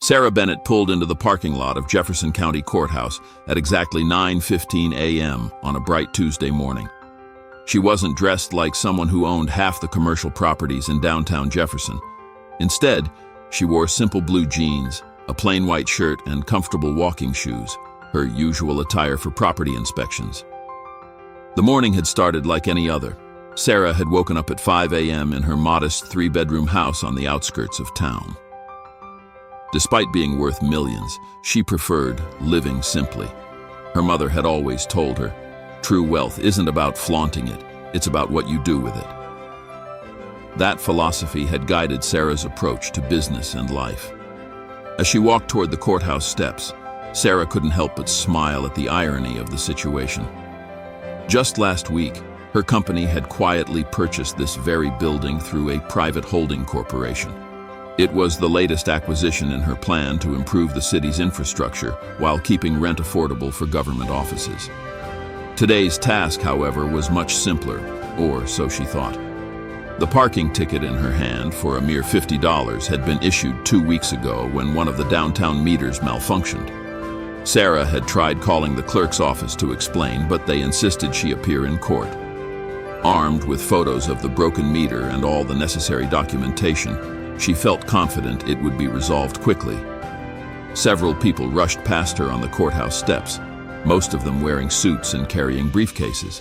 Sarah Bennett pulled into the parking lot of Jefferson County Courthouse at exactly 9:15 a.m. on a bright Tuesday morning. She wasn't dressed like someone who owned half the commercial properties in downtown Jefferson. Instead, she wore simple blue jeans, a plain white shirt, and comfortable walking shoes, her usual attire for property inspections. The morning had started like any other. Sarah had woken up at 5 a.m. in her modest 3-bedroom house on the outskirts of town. Despite being worth millions, she preferred living simply. Her mother had always told her, true wealth isn't about flaunting it, it's about what you do with it. That philosophy had guided Sarah's approach to business and life. As she walked toward the courthouse steps, Sarah couldn't help but smile at the irony of the situation. Just last week, her company had quietly purchased this very building through a private holding corporation. It was the latest acquisition in her plan to improve the city's infrastructure while keeping rent affordable for government offices. Today's task, however, was much simpler, or so she thought. The parking ticket in her hand for a mere $50 had been issued 2 weeks ago when one of the downtown meters malfunctioned. Sarah had tried calling the clerk's office to explain, but they insisted she appear in court. Armed with photos of the broken meter and all the necessary documentation, she felt confident it would be resolved quickly. Several people rushed past her on the courthouse steps, most of them wearing suits and carrying briefcases.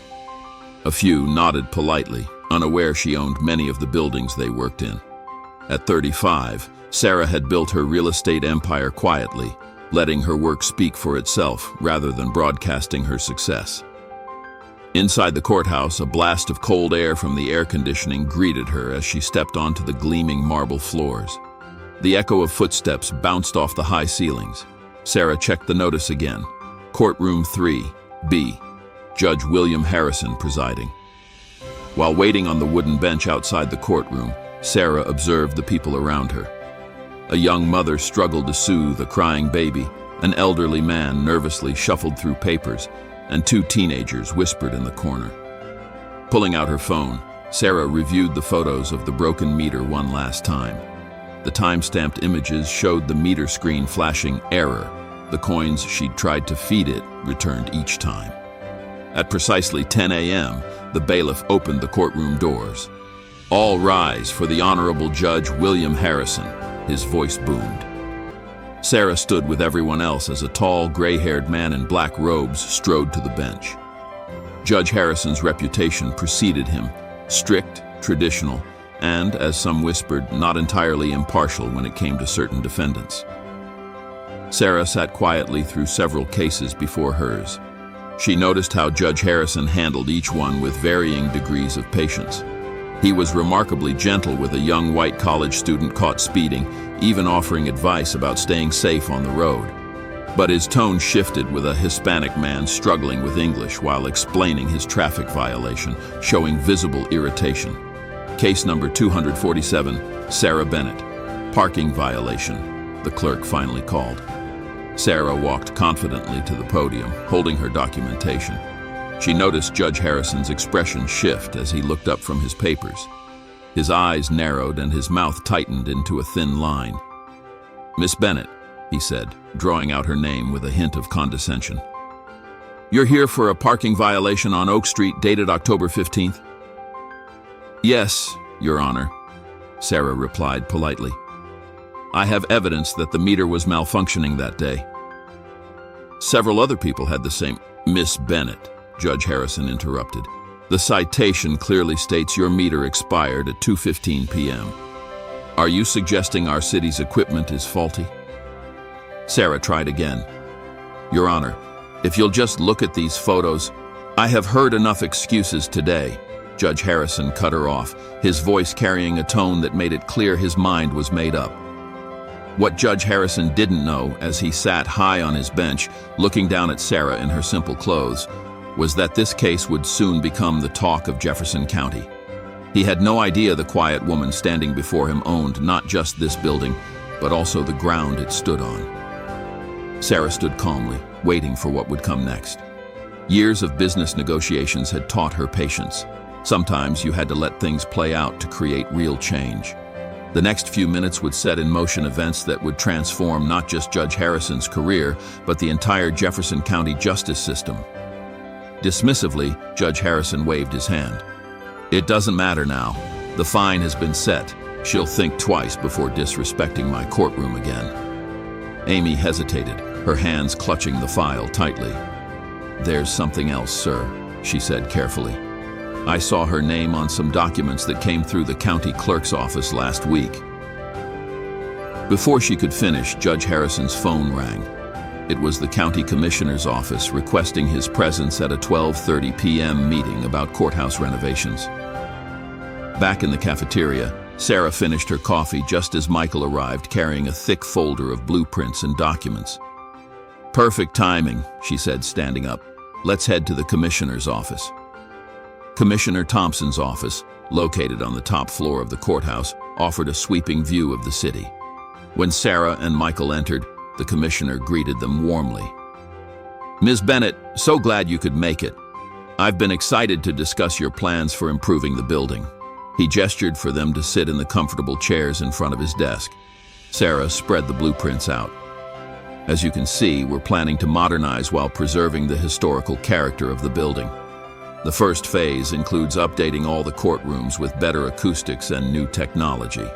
A few nodded politely, unaware she owned many of the buildings they worked in. At 35, Sarah had built her real estate empire quietly, letting her work speak for itself rather than broadcasting her success. Inside the courthouse, a blast of cold air from the air conditioning greeted her as she stepped onto the gleaming marble floors. The echo of footsteps bounced off the high ceilings. Sarah checked the notice again. Courtroom 3, B. Judge William Harrison presiding. While waiting on the wooden bench outside the courtroom, Sarah observed the people around her. A young mother struggled to soothe a crying baby. An elderly man nervously shuffled through papers, and 2 teenagers whispered in the corner. Pulling out her phone, Sarah reviewed the photos of the broken meter one last time. The time-stamped images showed the meter screen flashing error. The coins she'd tried to feed it returned each time. At precisely 10 a.m., the bailiff opened the courtroom doors. "All rise for the Honorable Judge William Harrison," his voice boomed. Sarah stood with everyone else as a tall, gray-haired man in black robes strode to the bench. Judge Harrison's reputation preceded him, strict, traditional, and, as some whispered, not entirely impartial when it came to certain defendants. Sarah sat quietly through several cases before hers. She noticed how Judge Harrison handled each one with varying degrees of patience. He was remarkably gentle with a young white college student caught speeding, even offering advice about staying safe on the road. But his tone shifted with a Hispanic man struggling with English while explaining his traffic violation, showing visible irritation. Case number 247, Sarah Bennett. Parking violation, the clerk finally called. Sarah walked confidently to the podium, holding her documentation. She noticed Judge Harrison's expression shift as he looked up from his papers. His eyes narrowed and his mouth tightened into a thin line. "Miss Bennett," he said, drawing out her name with a hint of condescension. "You're here for a parking violation on Oak Street dated October 15th? "Yes, Your Honor," Sarah replied politely. "I have evidence that the meter was malfunctioning that day." Several other people had the same. "Miss Bennett," Judge Harrison interrupted. "The citation clearly states your meter expired at 2:15 p.m. Are you suggesting our city's equipment is faulty?" Sarah tried again. "Your Honor, if you'll just look at these photos." "I have heard enough excuses today," Judge Harrison cut her off, his voice carrying a tone that made it clear his mind was made up. What Judge Harrison didn't know, as he sat high on his bench, looking down at Sarah in her simple clothes, was that this case would soon become the talk of Jefferson County. He had no idea the quiet woman standing before him owned not just this building, but also the ground it stood on. Sarah stood calmly, waiting for what would come next. Years of business negotiations had taught her patience. Sometimes you had to let things play out to create real change. The next few minutes would set in motion events that would transform not just Judge Harrison's career, but the entire Jefferson County justice system. Dismissively, Judge Harrison waved his hand. "It doesn't matter now. The fine has been set. She'll think twice before disrespecting my courtroom again." Amy hesitated, her hands clutching the file tightly. "There's something else, sir," she said carefully. "I saw her name on some documents that came through the county clerk's office last week." Before she could finish, Judge Harrison's phone rang. It was the county commissioner's office requesting his presence at a 12:30 p.m. meeting about courthouse renovations. Back in the cafeteria, Sarah finished her coffee just as Michael arrived carrying a thick folder of blueprints and documents. "Perfect timing," she said, standing up. "Let's head to the commissioner's office." Commissioner Thompson's office, located on the top floor of the courthouse, offered a sweeping view of the city. When Sarah and Michael entered, the commissioner greeted them warmly. "Ms. Bennett, so glad you could make it. I've been excited to discuss your plans for improving the building." He gestured for them to sit in the comfortable chairs in front of his desk. Sarah spread the blueprints out. "As you can see, we're planning to modernize while preserving the historical character of the building. The first phase includes updating all the courtrooms with better acoustics and new technology."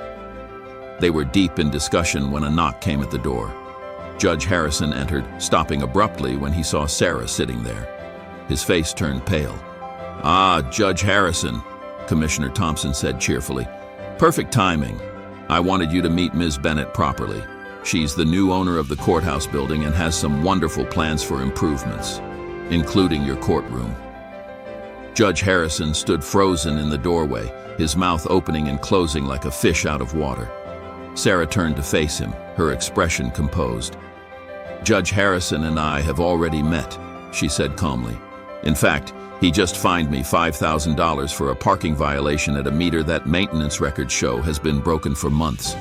They were deep in discussion when a knock came at the door. Judge Harrison entered, stopping abruptly when he saw Sarah sitting there. His face turned pale. "Ah, Judge Harrison," Commissioner Thompson said cheerfully. "Perfect timing. I wanted you to meet Ms. Bennett properly. She's the new owner of the courthouse building and has some wonderful plans for improvements, including your courtroom." Judge Harrison stood frozen in the doorway, his mouth opening and closing like a fish out of water. Sarah turned to face him, her expression composed. "Judge Harrison and I have already met," she said calmly. "In fact, he just fined me $5,000 for a parking violation at a meter that maintenance records show has been broken for months."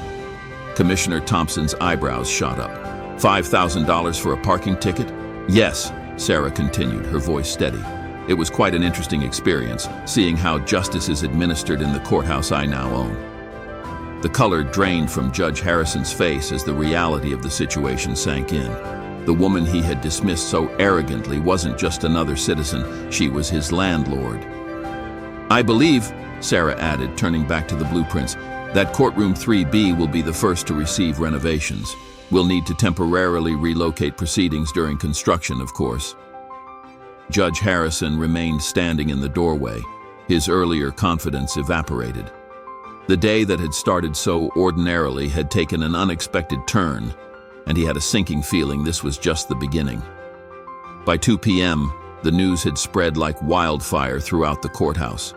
Commissioner Thompson's eyebrows shot up. "$5,000 for a parking ticket?" "Yes," Sarah continued, her voice steady. "It was quite an interesting experience, seeing how justice is administered in the courthouse I now own." The color drained from Judge Harrison's face as the reality of the situation sank in. The woman he had dismissed so arrogantly wasn't just another citizen, she was his landlord. "I believe," Sarah added, turning back to the blueprints, "that courtroom 3B will be the first to receive renovations. We'll need to temporarily relocate proceedings during construction, of course." Judge Harrison remained standing in the doorway, his earlier confidence evaporated. The day that had started so ordinarily had taken an unexpected turn, and he had a sinking feeling this was just the beginning. By 2 p.m., the news had spread like wildfire throughout the courthouse.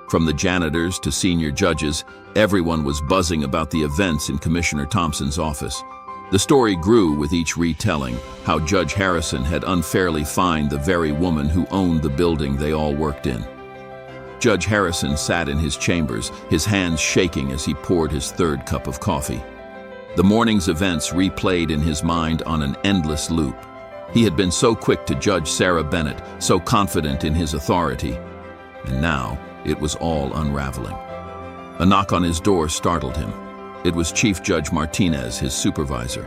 From the janitors to senior judges, everyone was buzzing about the events in Commissioner Thompson's office. The story grew with each retelling, how Judge Harrison had unfairly fined the very woman who owned the building they all worked in. Judge Harrison sat in his chambers, his hands shaking as he poured his third cup of coffee. The morning's events replayed in his mind on an endless loop. He had been so quick to judge Sarah Bennett, so confident in his authority, and now it was all unraveling. A knock on his door startled him. It was Chief Judge Martinez, his supervisor.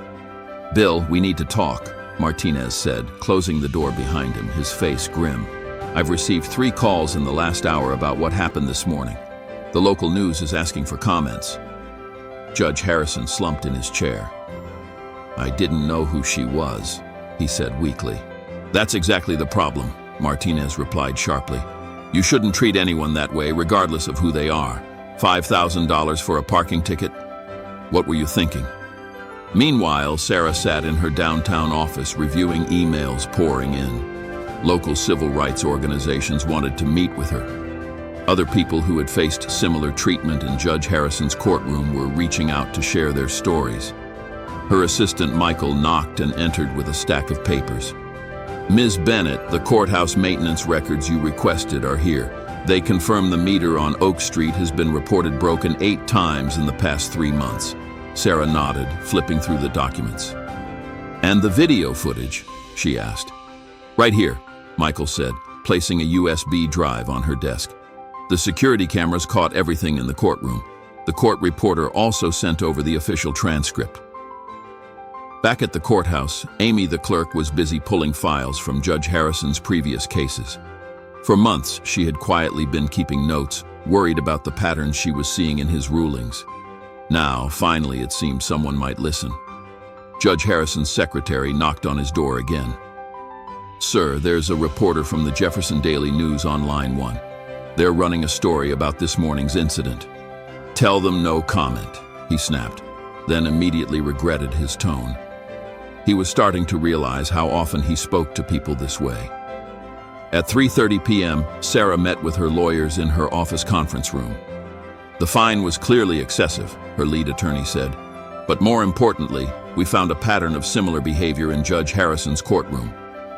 "Bill, we need to talk," Martinez said, closing the door behind him, his face grim. "I've received 3 calls in the last hour about what happened this morning. The local news is asking for comments." Judge Harrison slumped in his chair. "I didn't know who she was," he said weakly. "That's exactly the problem," Martinez replied sharply. "You shouldn't treat anyone that way, regardless of who they are. $5,000 for a parking ticket? What were you thinking?" Meanwhile, Sarah sat in her downtown office reviewing emails pouring in. Local civil rights organizations wanted to meet with her. Other people who had faced similar treatment in Judge Harrison's courtroom were reaching out to share their stories. Her assistant Michael knocked and entered with a stack of papers. "Ms. Bennett, the courthouse maintenance records you requested are here. They confirm the meter on Oak Street has been reported broken 8 times in the past 3 months. Sarah nodded, flipping through the documents. "And the video footage?" she asked. "Right here," Michael said, placing a USB drive on her desk. "The security cameras caught everything in the courtroom. The court reporter also sent over the official transcript. Back at the courthouse, Amy, the clerk, was busy pulling files from Judge Harrison's previous cases. For months, she had quietly been keeping notes, worried about the patterns she was seeing in his rulings. Now, finally, it seemed someone might listen. Judge Harrison's secretary knocked on his door again. "Sir, there's a reporter from the Jefferson Daily News on line 1. They're running a story about this morning's incident." "Tell them no comment," he snapped, then immediately regretted his tone. He was starting to realize how often he spoke to people this way. At 3:30 p.m., Sarah met with her lawyers in her office conference room. "The fine was clearly excessive," her lead attorney said. "But more importantly, we found a pattern of similar behavior in Judge Harrison's courtroom.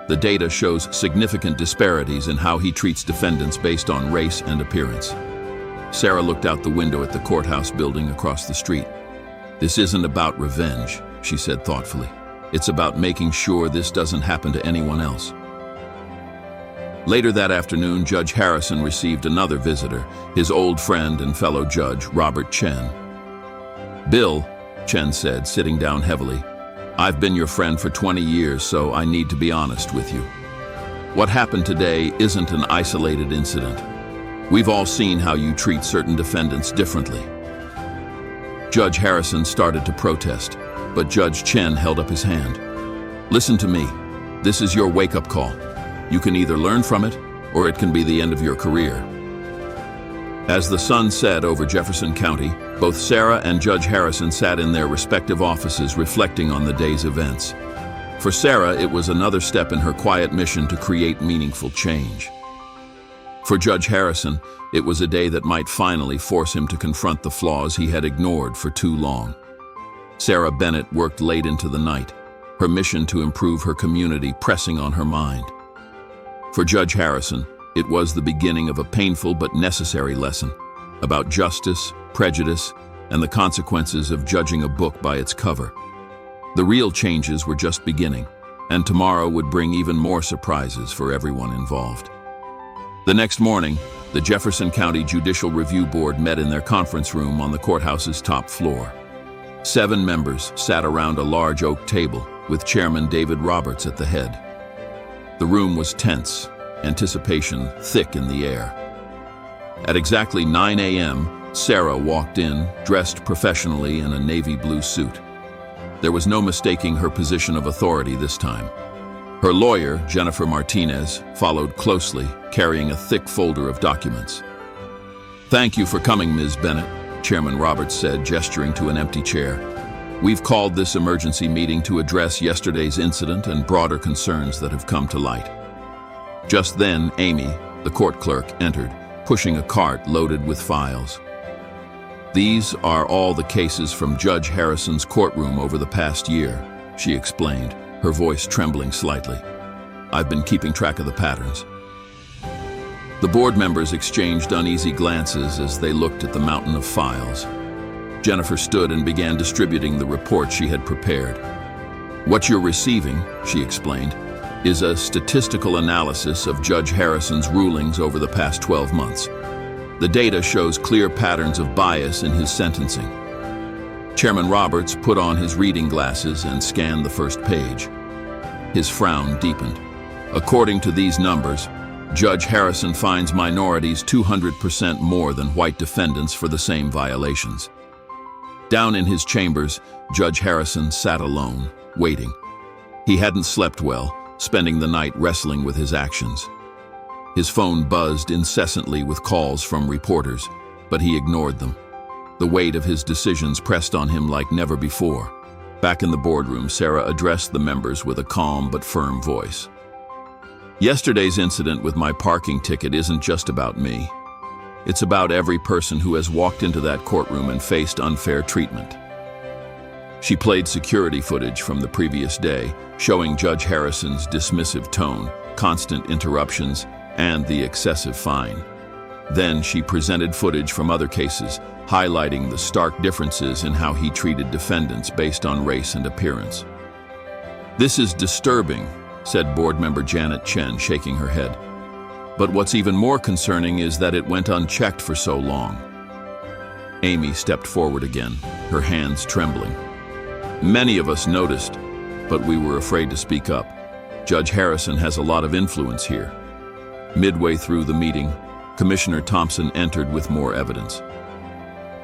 The data shows significant disparities in how he treats defendants based on race and appearance." Sarah looked out the window at the courthouse building across the street. "This isn't about revenge," she said thoughtfully. "It's about making sure this doesn't happen to anyone else." Later that afternoon, Judge Harrison received another visitor, his old friend and fellow judge, Robert Chen. "Bill," Chen said, sitting down heavily, "I've been your friend for 20 years, so I need to be honest with you. What happened today isn't an isolated incident. We've all seen how you treat certain defendants differently." Judge Harrison started to protest, but Judge Chen held up his hand. "Listen to me. This is your wake-up call. You can either learn from it, or it can be the end of your career." As the sun set over Jefferson County, both Sarah and Judge Harrison sat in their respective offices reflecting on the day's events. For Sarah, it was another step in her quiet mission to create meaningful change. For Judge Harrison, it was a day that might finally force him to confront the flaws he had ignored for too long. Sarah Bennett worked late into the night, her mission to improve her community pressing on her mind. For Judge Harrison, it was the beginning of a painful but necessary lesson about justice, prejudice, and the consequences of judging a book by its cover. The real changes were just beginning, and tomorrow would bring even more surprises for everyone involved. The next morning, the Jefferson County Judicial Review Board met in their conference room on the courthouse's top floor. 7 members sat around a large oak table, with Chairman David Roberts at the head. The room was tense, anticipation thick in the air. At exactly 9 a.m., Sarah walked in, dressed professionally in a navy blue suit. There was no mistaking her position of authority this time. Her lawyer, Jennifer Martinez, followed closely, carrying a thick folder of documents. "Thank you for coming, Ms. Bennett," Chairman Roberts said, gesturing to an empty chair. "We've called this emergency meeting to address yesterday's incident and broader concerns that have come to light." Just then, Amy, the court clerk, entered, pushing a cart loaded with files. "These are all the cases from Judge Harrison's courtroom over the past year," she explained, her voice trembling slightly. "I've been keeping track of the patterns." The board members exchanged uneasy glances as they looked at the mountain of files. Jennifer stood and began distributing the report she had prepared. "What you're receiving," she explained, "is a statistical analysis of Judge Harrison's rulings over the past 12 months. The data shows clear patterns of bias in his sentencing." Chairman Roberts put on his reading glasses and scanned the first page. His frown deepened. "According to these numbers, Judge Harrison finds minorities 200% more than white defendants for the same violations." Down in his chambers, Judge Harrison sat alone, waiting. He hadn't slept well, spending the night wrestling with his actions. His phone buzzed incessantly with calls from reporters, but he ignored them. The weight of his decisions pressed on him like never before. Back in the boardroom, Sarah addressed the members with a calm but firm voice. "Yesterday's incident with my parking ticket isn't just about me. It's about every person who has walked into that courtroom and faced unfair treatment." She played security footage from the previous day, showing Judge Harrison's dismissive tone, constant interruptions, and the excessive fine. Then she presented footage from other cases, highlighting the stark differences in how he treated defendants based on race and appearance. "This is disturbing," said board member Janet Chen, shaking her head. "But what's even more concerning is that it went unchecked for so long." Amy stepped forward again, her hands trembling. Many of us noticed, but we were afraid to speak up. Judge Harrison has a lot of influence here. Midway through the meeting, Commissioner Thompson entered with more evidence.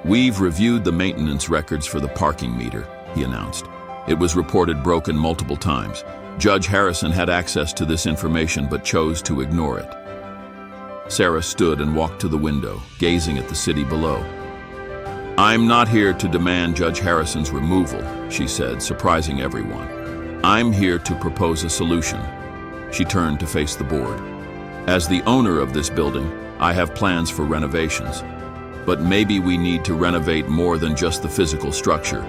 "We've reviewed the maintenance records for the parking meter," he announced. "It was reported broken multiple times. Judge Harrison had access to this information but chose to ignore it." Sarah stood and walked to the window, gazing at the city below. "I'm not here to demand Judge Harrison's removal," she said, surprising everyone. "I'm here to propose a solution." She turned to face the board. "As the owner of this building, I have plans for renovations. But maybe we need to renovate more than just the physical structure.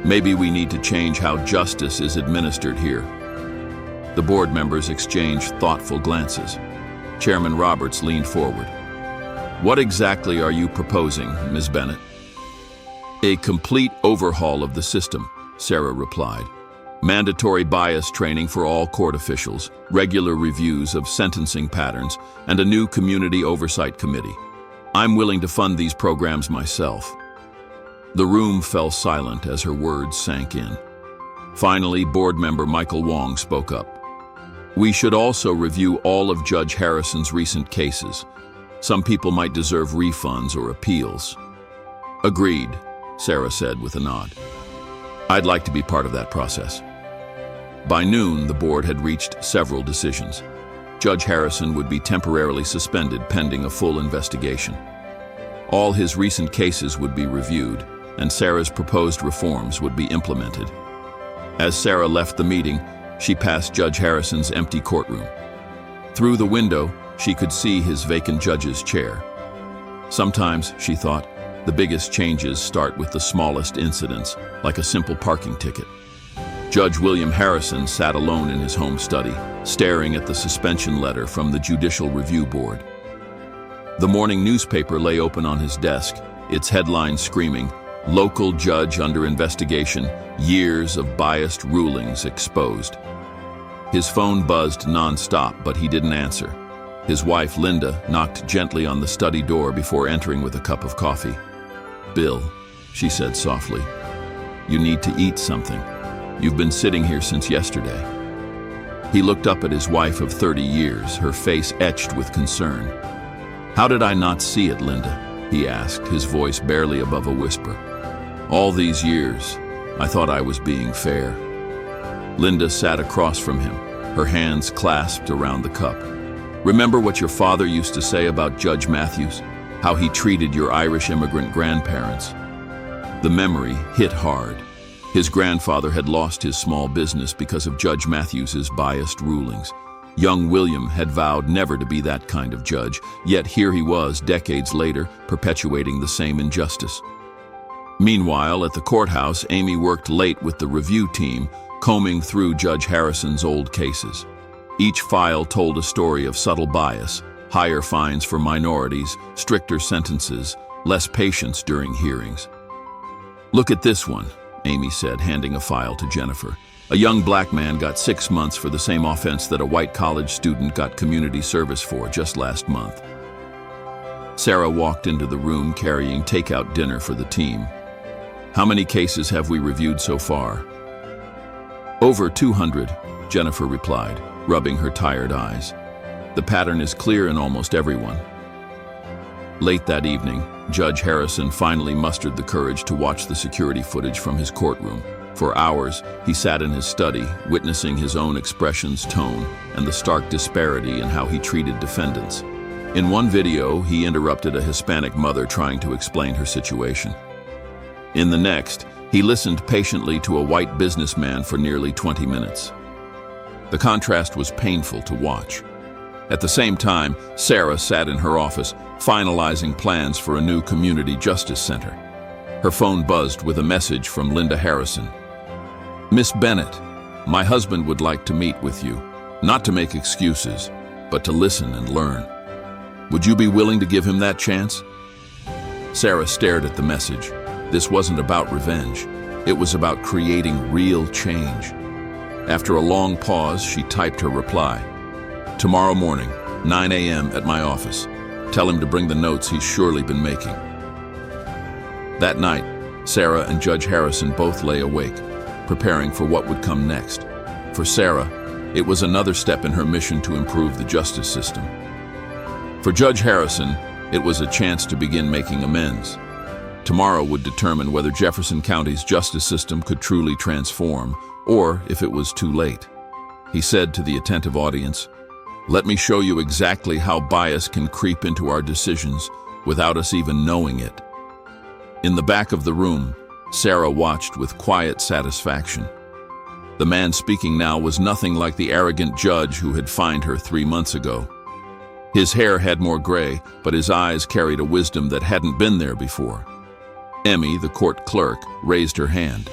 Maybe we need to change how justice is administered here." The board members exchanged thoughtful glances. Chairman Roberts leaned forward. "What exactly are you proposing, Ms. Bennett?" "A complete overhaul of the system," Sarah replied. "Mandatory bias training for all court officials, regular reviews of sentencing patterns, and a new community oversight committee. I'm willing to fund these programs myself." The room fell silent as her words sank in. Finally, board member Michael Wong spoke up. "We should also review all of Judge Harrison's recent cases. Some people might deserve refunds or appeals." "Agreed," Sarah said with a nod. "I'd like to be part of that process." By noon, the board had reached several decisions. Judge Harrison would be temporarily suspended pending a full investigation. All his recent cases would be reviewed, and Sarah's proposed reforms would be implemented. As Sarah left the meeting, she passed Judge Harrison's empty courtroom. Through the window, she could see his vacant judge's chair. Sometimes, she thought, the biggest changes start with the smallest incidents, like a simple parking ticket. Judge William Harrison sat alone in his home study, staring at the suspension letter from the Judicial Review Board. The morning newspaper lay open on his desk, its headline screaming, "Local judge under investigation, years of biased rulings exposed." His phone buzzed non-stop, but he didn't answer. His wife, Linda, knocked gently on the study door before entering with a cup of coffee. "Bill," she said softly, "you need to eat something. You've been sitting here since yesterday." He looked up at his wife of 30 years, her face etched with concern. "How did I not see it, Linda?" he asked, his voice barely above a whisper. "All these years, I thought I was being fair." Linda sat across from him, her hands clasped around the cup. "Remember what your father used to say about Judge Matthews? How he treated your Irish immigrant grandparents?" The memory hit hard. His grandfather had lost his small business because of Judge Matthews's biased rulings. Young William had vowed never to be that kind of judge, yet here he was, decades later, perpetuating the same injustice. Meanwhile, at the courthouse, Amy worked late with the review team, combing through Judge Harrison's old cases. Each file told a story of subtle bias, higher fines for minorities, stricter sentences, less patience during hearings. "Look at this one," Amy said, handing a file to Jennifer. "A young black man got 6 months for the same offense that a white college student got community service for just last month." Sarah walked into the room carrying takeout dinner for the team. "How many cases have we reviewed so far?" "Over 200, Jennifer replied, rubbing her tired eyes. "The pattern is clear in almost everyone." Late that evening, Judge Harrison finally mustered the courage to watch the security footage from his courtroom. For hours, he sat in his study, witnessing his own expressions, tone, and the stark disparity in how he treated defendants. In one video, he interrupted a Hispanic mother trying to explain her situation. In the next, he listened patiently to a white businessman for nearly 20 minutes. The contrast was painful to watch. At the same time, Sarah sat in her office, finalizing plans for a new community justice center. Her phone buzzed with a message from Linda Harrison. "Miss Bennett, my husband would like to meet with you, not to make excuses, but to listen and learn. Would you be willing to give him that chance?" Sarah stared at the message. This wasn't about revenge. It was about creating real change. After a long pause, she typed her reply. "Tomorrow morning, 9 a.m. at my office. Tell him to bring the notes he's surely been making." That night, Sarah and Judge Harrison both lay awake, preparing for what would come next. For Sarah, it was another step in her mission to improve the justice system. For Judge Harrison, it was a chance to begin making amends. Tomorrow would determine whether Jefferson County's justice system could truly transform, or if it was too late. He said to the attentive audience, "Let me show you exactly how bias can creep into our decisions without us even knowing it." In the back of the room, Sarah watched with quiet satisfaction. The man speaking now was nothing like the arrogant judge who had fined her 3 months ago. His hair had more gray, but his eyes carried a wisdom that hadn't been there before. Emmy, the court clerk, raised her hand.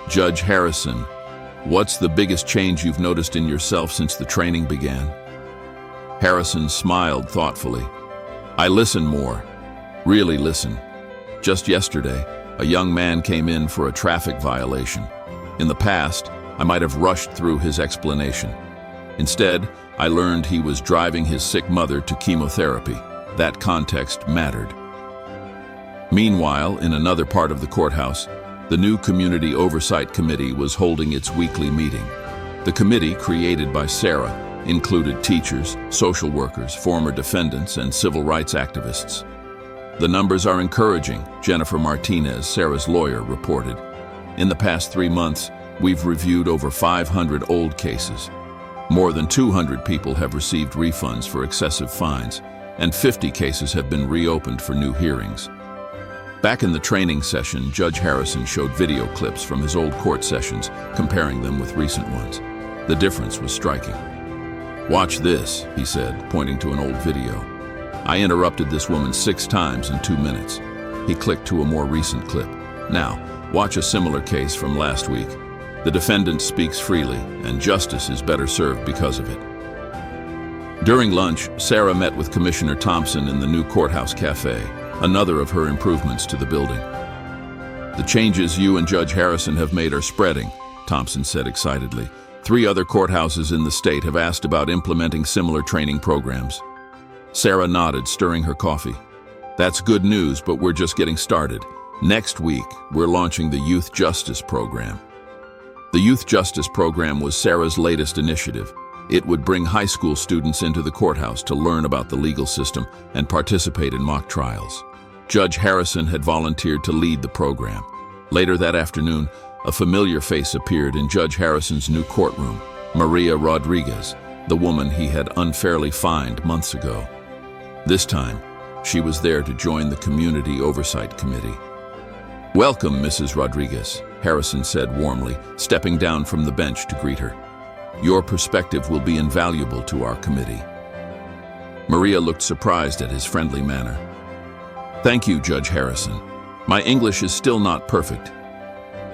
"Judge Harrison, what's the biggest change you've noticed in yourself since the training began?" Harrison smiled thoughtfully. "I listen more. Really listen. Just yesterday, a young man came in for a traffic violation. In the past, I might have rushed through his explanation. Instead, I learned he was driving his sick mother to chemotherapy. That context mattered." Meanwhile, in another part of the courthouse, the new Community Oversight Committee was holding its weekly meeting. The committee, created by Sarah, included teachers, social workers, former defendants, and civil rights activists. "The numbers are encouraging," Jennifer Martinez, Sarah's lawyer, reported. "In the past 3 months, we've reviewed over 500 old cases. More than 200 people have received refunds for excessive fines, and 50 cases have been reopened for new hearings." Back in the training session, Judge Harrison showed video clips from his old court sessions, comparing them with recent ones. The difference was striking. "Watch this," he said, pointing to an old video. "I interrupted this woman 6 times in 2 minutes." He clicked to a more recent clip. "Now, watch a similar case from last week. The defendant speaks freely, and justice is better served because of it." During lunch, Sarah met with Commissioner Thompson in the new Courthouse Cafe, another of her improvements to the building. "The changes you and Judge Harrison have made are spreading," Thompson said excitedly. 3 other courthouses in the state have asked about implementing similar training programs. Sarah nodded, stirring her coffee. "That's good news, but we're just getting started. Next week, we're launching the Youth Justice Program." The Youth Justice Program was Sarah's latest initiative. It would bring high school students into the courthouse to learn about the legal system and participate in mock trials. Judge Harrison had volunteered to lead the program. Later that afternoon, a familiar face appeared in Judge Harrison's new courtroom, Maria Rodriguez, the woman he had unfairly fined months ago. This time, she was there to join the Community Oversight Committee. "Welcome, Mrs. Rodriguez," Harrison said warmly, stepping down from the bench to greet her. "Your perspective will be invaluable to our committee." Maria looked surprised at his friendly manner. "Thank you, Judge Harrison. My English is still not perfect."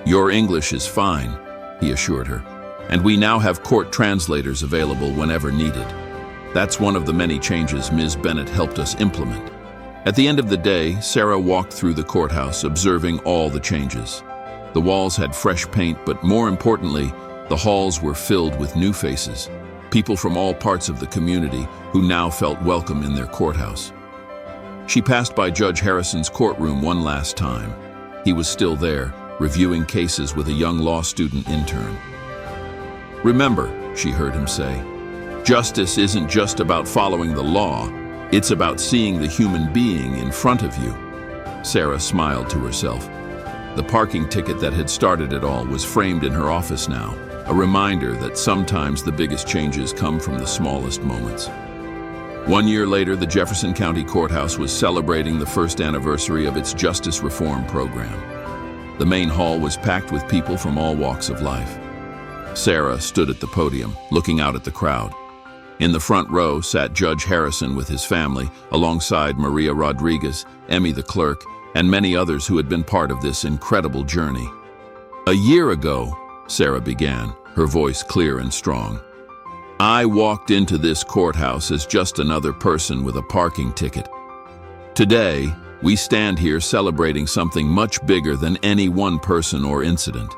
"Your English is fine," he assured her, "and we now have court translators available whenever needed. That's one of the many changes Ms. Bennett helped us implement." At the end of the day, Sarah walked through the courthouse, observing all the changes. The walls had fresh paint, but more importantly, the halls were filled with new faces, people from all parts of the community who now felt welcome in their courthouse. She passed by Judge Harrison's courtroom one last time. He was still there, reviewing cases with a young law student intern. "Remember," she heard him say, "justice isn't just about following the law, it's about seeing the human being in front of you." Sarah smiled to herself. The parking ticket that had started it all was framed in her office now, a reminder that sometimes the biggest changes come from the smallest moments. 1 year later, the Jefferson County Courthouse was celebrating the first anniversary of its justice reform program. The main hall was packed with people from all walks of life. Sarah stood at the podium, looking out at the crowd. In the front row sat Judge Harrison with his family, alongside Maria Rodriguez, Emmy the clerk, and many others who had been part of this incredible journey. "A year ago," Sarah began, her voice clear and strong, "I walked into this courthouse as just another person with a parking ticket. Today, we stand here celebrating something much bigger than any one person or incident."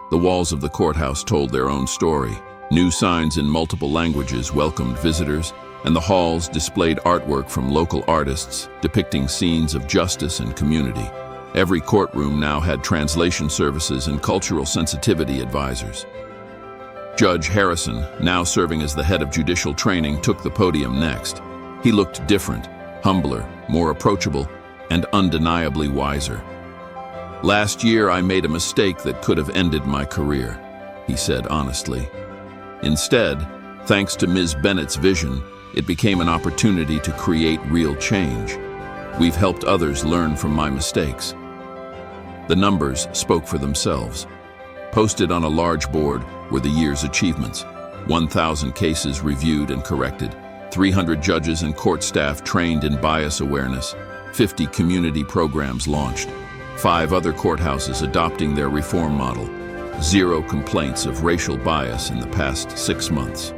The walls of the courthouse told their own story. New signs in multiple languages welcomed visitors, and the halls displayed artwork from local artists depicting scenes of justice and community. Every courtroom now had translation services and cultural sensitivity advisors. Judge Harrison, now serving as the head of judicial training, took the podium next. He looked different, humbler, more approachable, and undeniably wiser. "Last year I made a mistake that could have ended my career," he said honestly. Instead, thanks to Ms. Bennett's vision, it became an opportunity to create real change. We've helped others learn from my mistakes. The numbers spoke for themselves. Posted on a large board were the year's achievements: 1,000 cases reviewed and corrected, 300 judges and court staff trained in bias awareness, 50 community programs launched, 5 other courthouses adopting their reform model, 0 complaints of racial bias in the past 6 months.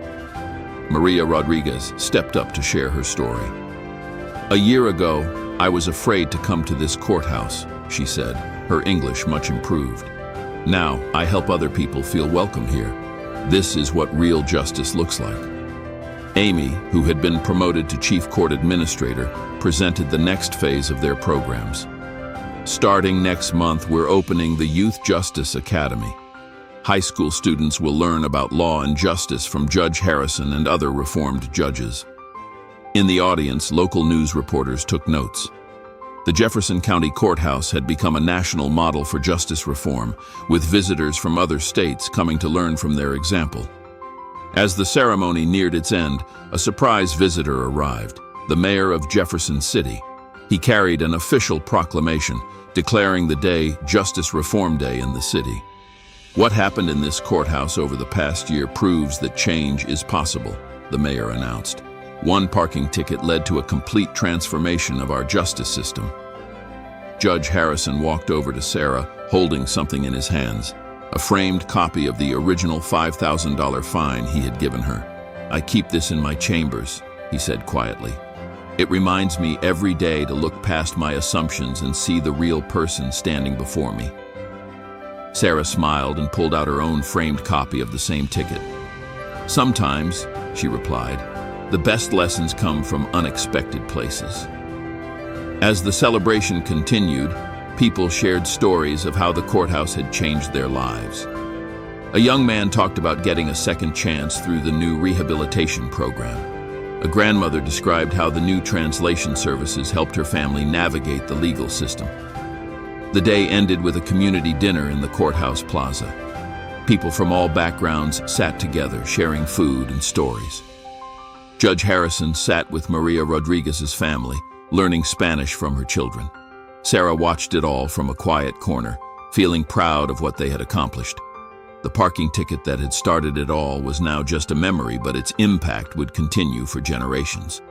Maria Rodriguez stepped up to share her story. "A year ago, I was afraid to come to this courthouse," she said, her English much improved. "Now, I help other people feel welcome here. This is what real justice looks like." Amy, who had been promoted to Chief Court Administrator, presented the next phase of their programs. "Starting next month, we're opening the Youth Justice Academy. High school students will learn about law and justice from Judge Harrison and other reformed judges." In the audience, local news reporters took notes. The Jefferson County Courthouse had become a national model for justice reform, with visitors from other states coming to learn from their example. As the ceremony neared its end, a surprise visitor arrived, the mayor of Jefferson City. He carried an official proclamation declaring the day Justice Reform Day in the city. "What happened in this courthouse over the past year proves that change is possible," the mayor announced. "One parking ticket led to a complete transformation of our justice system." Judge Harrison walked over to Sarah, holding something in his hands, a framed copy of the original $5,000 fine he had given her. "I keep this in my chambers," he said quietly. "It reminds me every day to look past my assumptions and see the real person standing before me." Sarah smiled and pulled out her own framed copy of the same ticket. "Sometimes," she replied, "the best lessons come from unexpected places." As the celebration continued, people shared stories of how the courthouse had changed their lives. A young man talked about getting a second chance through the new rehabilitation program. A grandmother described how the new translation services helped her family navigate the legal system. The day ended with a community dinner in the courthouse plaza. People from all backgrounds sat together, sharing food and stories. Judge Harrison sat with Maria Rodriguez's family, learning Spanish from her children. Sarah watched it all from a quiet corner, feeling proud of what they had accomplished. The parking ticket that had started it all was now just a memory, but its impact would continue for generations.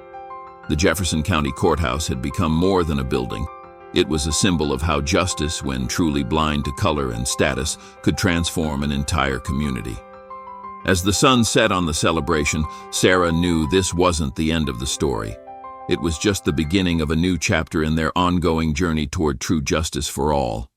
The Jefferson County Courthouse had become more than a building. It was a symbol of how justice, when truly blind to color and status, could transform an entire community. As the sun set on the celebration, Sarah knew this wasn't the end of the story. It was just the beginning of a new chapter in their ongoing journey toward true justice for all.